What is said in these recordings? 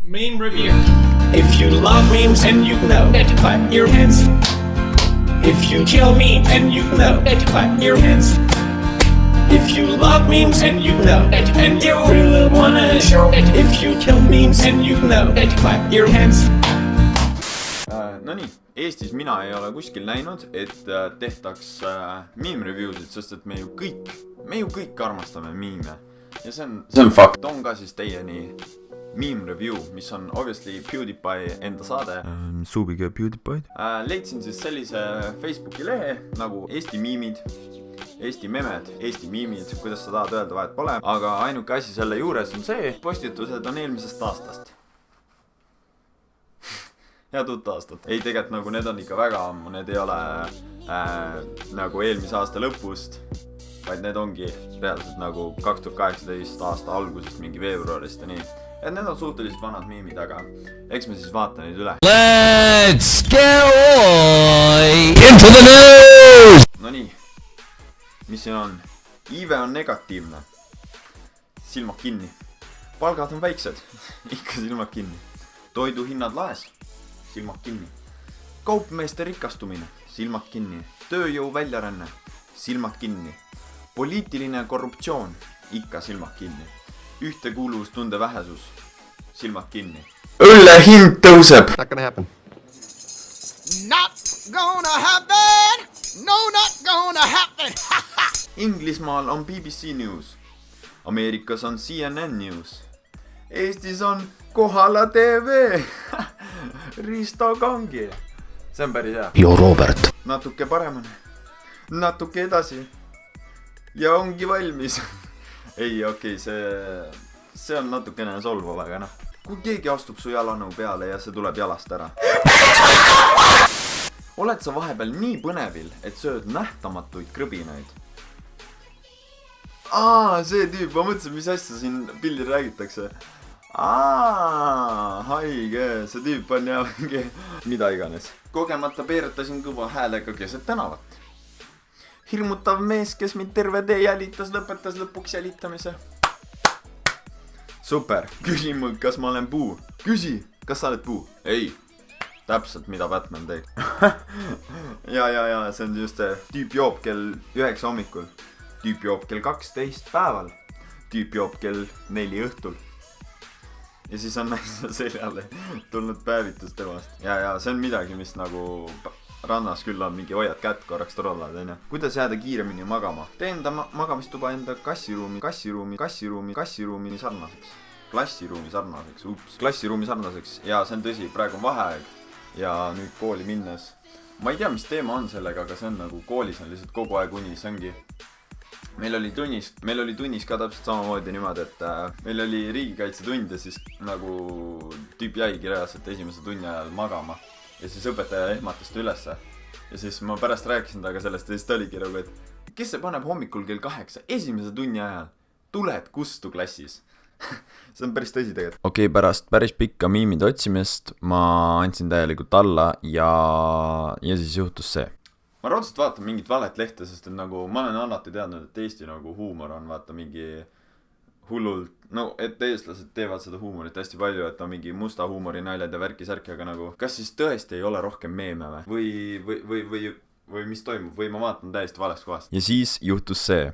Meme review. If you love memes and you know it, clap your hands. If you kill memes and you know it, clap your hands. If you love memes and you know it, and you really wanna show it. If you kill memes and you know it, clap your hands. Nonii, Eestis mina ei ole kuskil näinud, et tehtaks meme review'sid, sest et me ju kõik armastame meme. Ja see on fakt. Toon ka siis teieni meme review, mis on obviously PewDiePie enda saade. Suubige PewDiePie. Leidsin siis sellise Facebooki lehe nagu Eesti meemid, Eesti memed, Eesti meemid, kuidas sa tahad öelda, vahet pole. Aga ainuke asi selle juures on see, postitused on eelmisest aastast. Head uut aastat. Ei, tegelikult nagu need on ikka väga ammu, need ei ole nagu eelmise aasta lõpust, vaid need ongi reaalselt nagu 2018 aasta algusest, mingi veebruarist ja nii. Et need on suhteliselt vanad miimid, aga eks me siis vaata neid üle. Let's go into the news! No nii, mis siin on? Iive on negatiivne. Silmad kinni. Palgad on väiksed. Ikka silmad kinni. Toiduhinnad laes. Silmad kinni. Kaupmeeste rikastumine. Silmad kinni. Tööjõu väljaränne. Silmad kinni. Poliitiline korruptsioon. Ikka silmad kinni. Ühtekuuluvustunde vähesus. Silmad kinni. Õlle hind tõuseb. Not gonna happen. Not gonna happen. No, not gonna happen. Inglismaal on BBC News. Ameerikas on CNN News. Eestis on Kohala TV. Risto Kangi. See on päris hea. Jo Robert. Natuke paremane. Natuke edasi. Ja ongi valmis. Ei, okei, see on natukene solvav, aga noh. Kui keegi astub su jalanõu peale ja see tuleb jalast ära. Oled sa vahepeal nii põnevil, et sööd nähtamatuid krõbinaid? See tüüp, ma mõtlesin, mis asja siin pildil räägitakse. Haige, see tüüp on ja mida iganes. Kogemata peeretasin kõva häälega keset tänavat. Hirmutav mees, kes mind terve tee jälitas, lõpetas lõpuks jälitamise. Super, küsi mul, kas ma olen puu. Küsi, kas sa oled puu? Ei, täpselt mida Batman teeb. ja, see on just see. Tüüp joob kell 9 hommikul. Tüüp joob kell 12 päeval. Tüüp joob kell 4 õhtul. Ja siis on naise seljale tulnud päevitus temast. Ja see on midagi, mis nagu rannas küll on mingi hoiad kätt korraks trollad. Kuidas jääda kiiremini magama? Tee enda magamistuba enda kassiruumi sarnaseks. Klassiruumi sarnaseks. Ja see on tõsi, praegu on vaheaeg. Ja nüüd kooli minnes. Ma ei tea, mis teema on sellega, aga see on nagu koolis on lihtsalt kogu aeg uni, see ongi. Meil oli tunnis ka täpselt samamoodi niimoodi, et meil oli riigikaitsetund ja siis nagu tüüp jäigi reaalselt esimese tunni ajal magama ja siis õpetaja ehmatas ta ülesse ja siis ma pärast rääkisin taga sellest ja siis ta oligi nagu, et kes see paneb hommikul kell 8 esimese tunni ajal tuled kustu klassis. See on päris tõsi tegelikult. Okei, pärast päris pikka miimide otsimist ma andsin täielikult alla ja siis juhtus see. Ma raudselt vaatan mingit valet lehte, sest et nagu ma olen alati teadnud, et Eesti nagu huumor on vaata mingi hullult, no et eestlased teevad seda huumorit hästi palju, et on mingi musta huumori naljad ja värki-särki, aga nagu kas siis tõesti ei ole rohkem meeme või mis toimub või ma vaatan täiesti valest kohast. Ja siis juhtus see.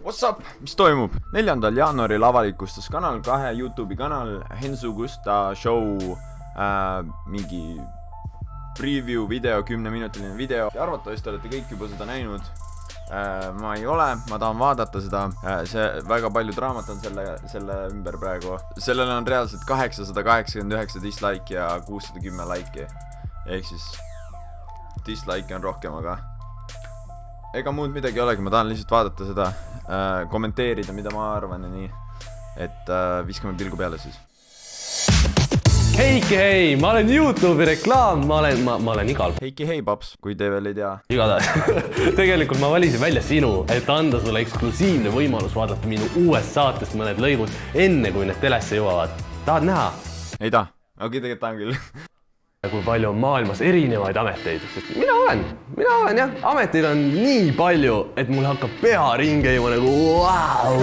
What's up? Mis toimub? 4. jaanuaril avalikustas Kanal 2 YouTube'i kanal Hensu Gusta Show mingi preview video, 10-minutiline video. Arvatavasti olete kõik juba seda näinud. Ma ei ole, ma tahan vaadata seda. See väga palju draamat on selle ümber praegu. Sellel on reaalselt 889 dislike ja 610 like'i. Ehk siis dislike on rohkem, aga ega muud midagi olegi, ma tahan lihtsalt vaadata seda, kommenteerida, mida ma arvan ja nii. Et viskame pilgu peale siis. Heiki hei, ma olen YouTube'i reklaam, ma olen igal. Heiki hei, paps, kui te veel ei tea. Igatahes. Tegelikult ma valisin välja sinu, et anda sulle eksklusiivne võimalus vaadata minu uuest saatest mõned lõigud enne, kui need telesse jõuavad. Tahad näha? Ei taha, aga tegelikult tahan küll. Kui palju on maailmas erinevaid ameteid. Mina olen jah. Ameteid on nii palju, et mul hakkab pea ringi juba nagu wow.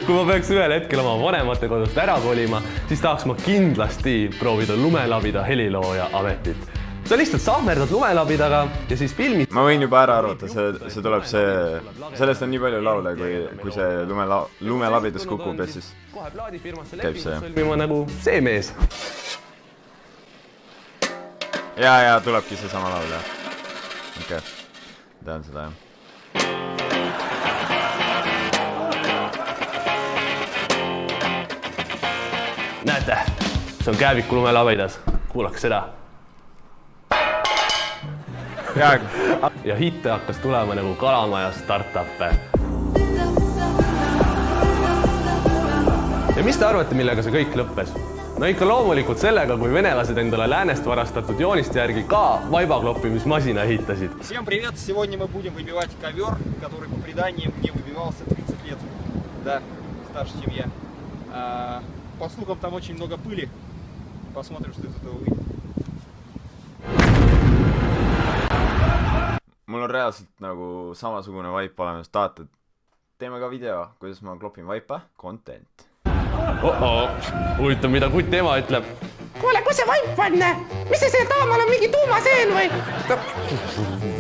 kui ma peaks ühel hetkel oma vanemate kodust ära kolima, siis tahaks ma kindlasti proovida lumelabida helilooja ametit. Sa lihtsalt sahmerdad lumelabidaga ja siis filmid. Ma võin juba ära arvata, see tuleb sellest on nii palju laule, kui see lumelabidas kukub ja siis käib see. Sõlmima nagu see mees. Ja tulebki see sama laul, jah. Okei, tean seda, jah. Näete, see on Kääviku lumelabidas. Kuulaks seda. Ja hitte hakkas tulema nagu Kalamaja startuppe. Ja mis te arvate, millega see kõik lõppes? No ikka loomulikult sellega, kui venelased endale läänest varastatud joonist järgi ka vaibakloppimismasina ehitasid. Всем привет! Сегодня мы будем выбивать ковер, который по преданиям не выбивался 30 лет. Да, старше, чем я. По слухам, там очень много пыли. Посмотрим, что из этого выйдет. Mul on reaalselt nagu samasugune vaip olemas. Tahate, teeme ka video, kuidas ma klopin vaipa? Content. Huvitav, mida kutt ema ütleb. Kuule, kus see vaip on? Mis see taamal on mingi tuumaseen või?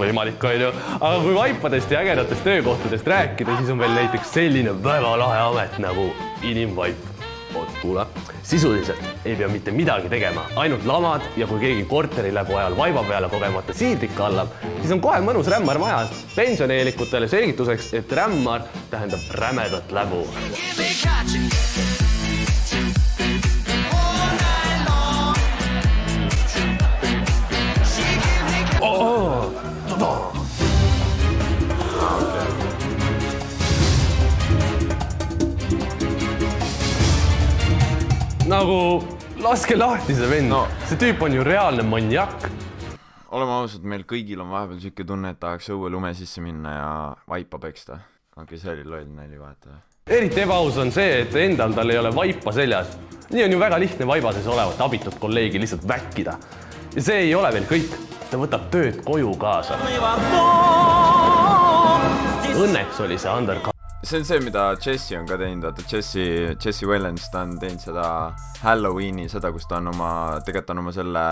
Võimalik on ju. Aga kui vaipadest ja ägedatest töökohtadest rääkida, siis on veel näiteks selline väga lahe amet nagu inimvaip. Oot, kuule. Sisuliselt ei pea mitte midagi tegema, ainult lamad ja kui keegi korteriläbu ajal vaiba peale kogemata siidrika allab, siis on kohe mõnus rämmar majas. Pensionieelikutele selgituseks, et rämmar tähendab rämedat läbu. Nagu laske lahti see vend. No. See tüüp on ju reaalne maniak. Oleme ausad, meil kõigil on vahepeal siuke tunne, et tahaks õue lume sisse minna ja vaipa peksta. Okei, see oli loll näli vaata. Eriti ebaus on see, et endal tal ei ole vaipa seljas. Nii on ju väga lihtne vaibases olevat abitut kolleegi lihtsalt väkkida. Ja see ei ole veel kõik. Ta võtab tööd koju kaasa. Õnneks oli see undercover. See on see, mida Jesse on ka teinud, Jesse Wellens, ta on teinud seda Halloweeni, seda, kus ta on tegelikult on oma selle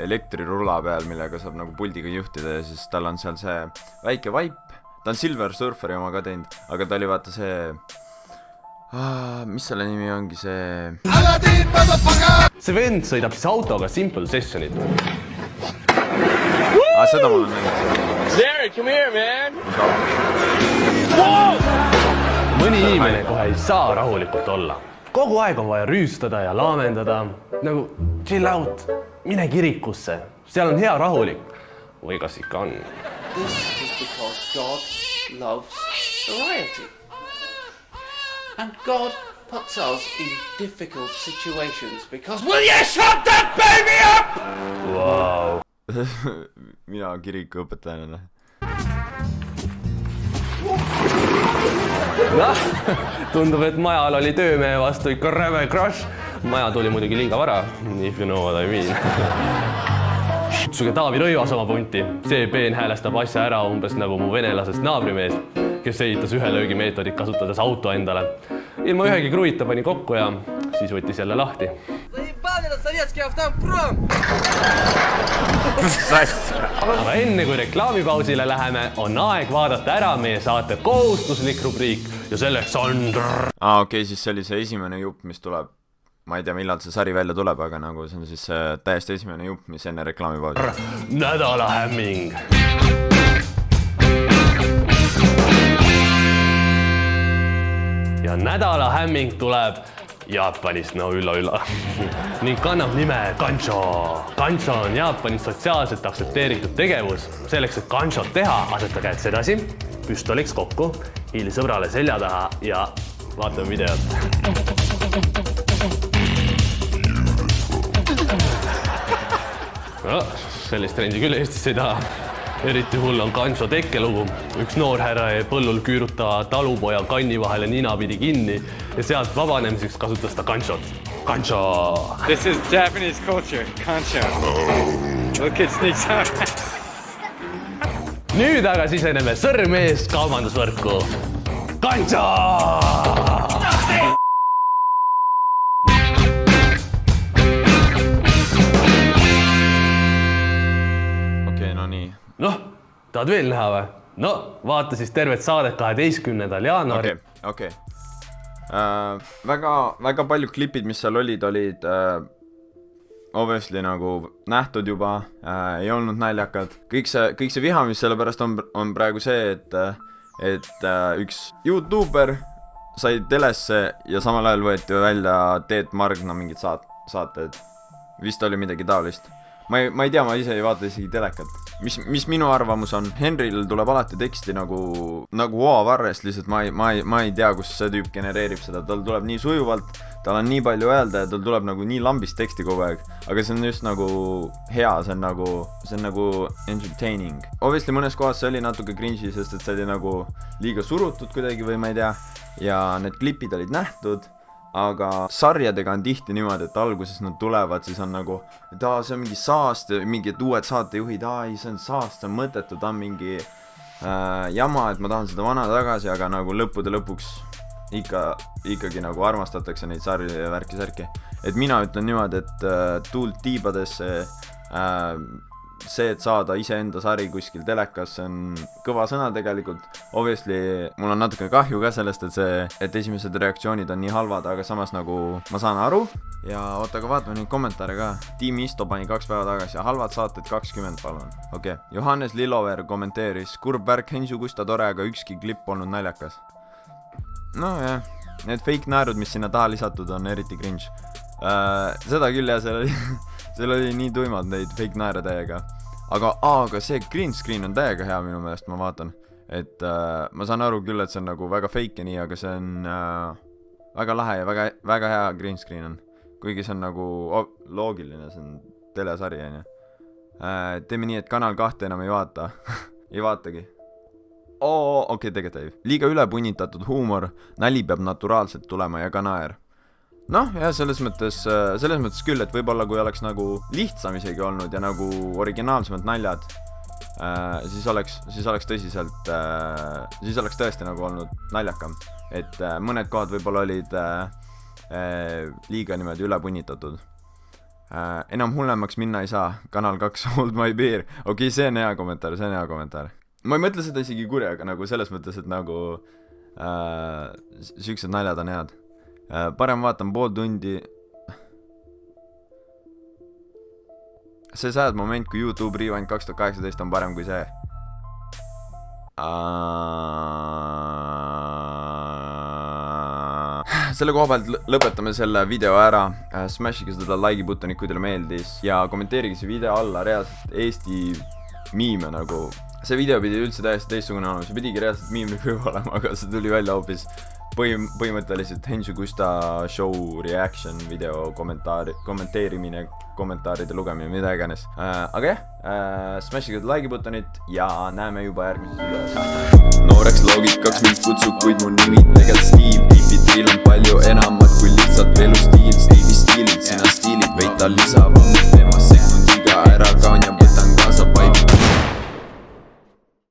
elektrirula peal, millega saab nagu puldiga juhtida ja siis tal on seal see väike vaip, ta on Silver Surferi oma ka teinud, aga ta oli vaata see, mis selle nimi ongi see? See vend sõidab siis autoga Simple Sessionit. Seda ma olen näinud. Derek, come here, man! Mõni inimene kohe ei saa rahulikult olla. Kogu aeg on vaja rüüstada ja laamendada. Nagu chill out, mine kirikusse. Seal on hea rahulik. Või kas ikka on? This is because God loves variety. And God puts us in difficult situations because... Will you shut that baby up? Wow. Mina kirikuõpetajana. Noh, tundub, et majal oli töömehe vastu ikka räme crush. Maja tuli muidugi liiga vara, if you know what I mean. Kutsuge Taavi Rõivas oma punti. See peen häälestab asja ära umbes nagu mu venelasest naabrimees, kes ehitas ühe löögi meetodit kasutades auto endale. Ilma ühegi kruita pani kokku ja siis võttis jälle lahti. Aga enne kui reklaamipausile läheme, on aeg vaadata ära meie saate kohustuslik rubriik ja selleks on... Okei, siis see oli see esimene jupp, mis tuleb. Ma ei tea, millal see sari välja tuleb, aga nagu see on siis täiesti esimene jupp, mis enne reklaamipausi. Nädala hämming. Ja nädala hämming tuleb Jaapanist, no ülla. Ning kannab nime Kancho. Kancho on Jaapanis sotsiaalselt aktsepteeritud tegevus. Selleks, et Kanchot teha, aseta käed sedasi, püstoliks kokku, hiili sõbrale selja taha ja vaatame videot. No, sellist trendi küll Eestis ei taha. Eriti hull on Kancho tekkelugu. Üks noor härra jäi põllul küürutava talupoja kanni vahele ninapidi kinni ja sealt vabanemiseks kasutas ta Kanchot. Kancho! This is Japanese culture, Kancho. Little kid sneaks out. Nüüd aga siseneme sõrm eest kaubandusvõrku. Kantsa! Okei, no nii. Noh, tahad veel näha või? No, vaata siis tervet saadet 12. jaanuaril. Okei. Väga paljud klipid, mis seal olid obviously nagu nähtud juba, ei olnud naljakad. Kõik see viha, mis selle pärast on praegu see, et üks YouTuber sai telesse ja samal ajal võeti välja Teet Margna mingid saated. Vist oli midagi taolist. Ma ei tea, ma ise ei vaata isegi telekat. Mis minu arvamus on, Henril tuleb alati teksti nagu oavarrest, lihtsalt ma ei tea, kus see tüüp genereerib seda. Tal tuleb nii sujuvalt, tal on nii palju öelda ja tal tuleb nagu nii lambist teksti kogu aeg. Aga see on just nagu hea, see on nagu entertaining. Obviously mõnes kohas see oli natuke cringe'i, sest et see oli nagu liiga surutud kuidagi või ma ei tea. Ja need klipid olid nähtud. Aga sarjadega on tihti niimoodi, et alguses nad tulevad, siis on nagu, et see on mingi saast, mingid uued saatejuhid, see on saast, see on mõttetu, ta on mingi jama, et ma tahan seda vana tagasi, aga nagu lõppude lõpuks ikkagi nagu armastatakse neid sarju ja värki-särki. Et mina ütlen niimoodi, et tuult tiibadesse see, et saada iseenda sari kuskil telekas, see on kõva sõna tegelikult. Obviously, mul on natuke kahju ka sellest, et esimesed reaktsioonid on nii halvad, aga samas nagu ma saan aru. Ja oota, aga vaatame neid kommentaare ka. Team Isto pani 2 päeva tagasi ja halvad saated 20, palun. Okei. Johannes Lillover kommenteeris, kurb värk, Hensu Kusta tore, aga ükski klipp polnud naljakas. No jah, need fake naerud, mis sinna taha lisatud on eriti cringe. Seda küll ja seal oli nii tuimad neid fake naere täiega. Aga see green screen on täiega hea minu meelest, ma vaatan. Et ma saan aru küll, et see on nagu väga fake ja nii, aga see on väga lahe ja väga hea green screen on. Kuigi see on nagu loogiline, see on telesari. Teeme nii, et Kanal 2 enam ei vaata. Ei vaatagi. Okei, tegelikult ei. Liiga ülepunitatud huumor, nali peab naturaalselt tulema ja ka naer. Noh, ja selles mõttes küll, et võib-olla kui oleks nagu lihtsam isegi olnud ja nagu originaalsemad naljad, siis oleks tõsiselt, siis oleks tõesti nagu olnud naljakam. Et mõned kohad võib-olla olid liiga niimoodi ülepunnitatud. Enam hullemaks minna ei saa, Kanal 2 hold my beer. Okei, see on hea kommentaar. Ma ei mõtle seda isegi kurjaga nagu selles mõttes, et nagu siuksed naljad on head. Parem vaatan pool tundi. See sad moment, kui YouTube Rewind 2018 on parem kui see. Selle koha pealt lõpetame selle video ära. Smashige seda like buttonit, kui teile meeldis. Ja kommenteerige see video alla reaalselt Eesti miime nagu. See video pidi üldse täiesti teistsugune olema. See pidigi reaalselt miimne küll olema, aga see tuli välja hoopis põhimõtteliselt Hensu Kusta show reaction video kommenteerimine, kommentaaride lugemine, mida iganes. Aga jah, smashige like buttonit ja näeme juba järgmises videos. Nooreks loogikaks mind kutsub, kuid mu nimi tegelikult Steve.